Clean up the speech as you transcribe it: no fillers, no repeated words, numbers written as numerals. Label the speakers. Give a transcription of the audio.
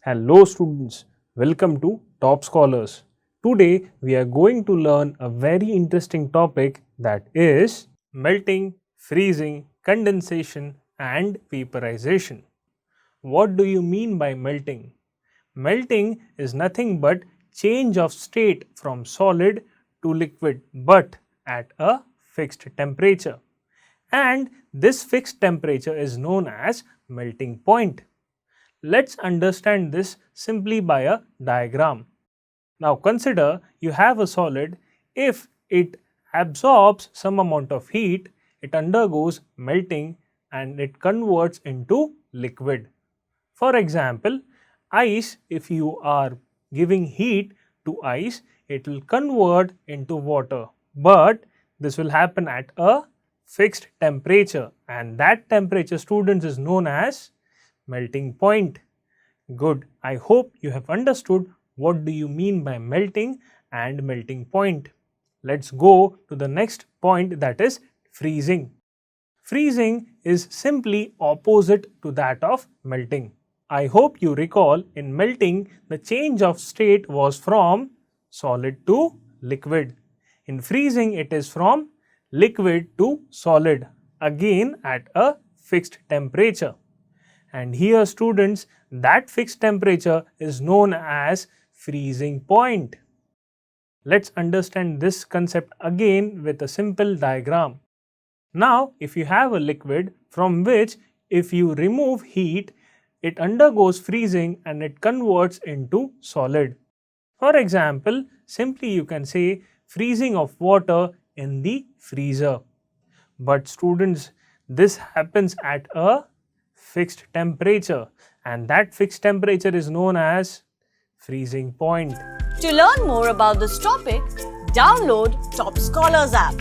Speaker 1: Hello students, welcome to Top Scholars. Today we are going to learn a very interesting topic, that is melting, freezing, condensation and vaporization. What do you mean by melting? Melting is nothing but change of state from solid to liquid, but at a fixed temperature. And this fixed temperature is known as melting point. Let's understand this simply by a diagram. Now consider you have a solid. If it absorbs some amount of heat, it undergoes melting and it converts into liquid. For example, ice, if you are giving heat to ice, it will convert into water. But this will happen at a fixed temperature, and that temperature, students, is known as melting point. Good. I hope you have understood what do you mean by melting and melting point. Let's go to the next point, that is freezing. Freezing is simply opposite to that of melting. I hope you recall, in melting the change of state was from solid to liquid. In freezing it is from liquid to solid, again at a fixed temperature. And here students, that fixed temperature is known as freezing point. Let's understand this concept again with a simple diagram. Now if you have a liquid from which if you remove heat, it undergoes freezing and it converts into solid. For example, simply you can say freezing of water in the freezer. But students, this happens at a fixed temperature, and that fixed temperature is known as freezing point.
Speaker 2: To learn more about this topic, download Top Scholars app.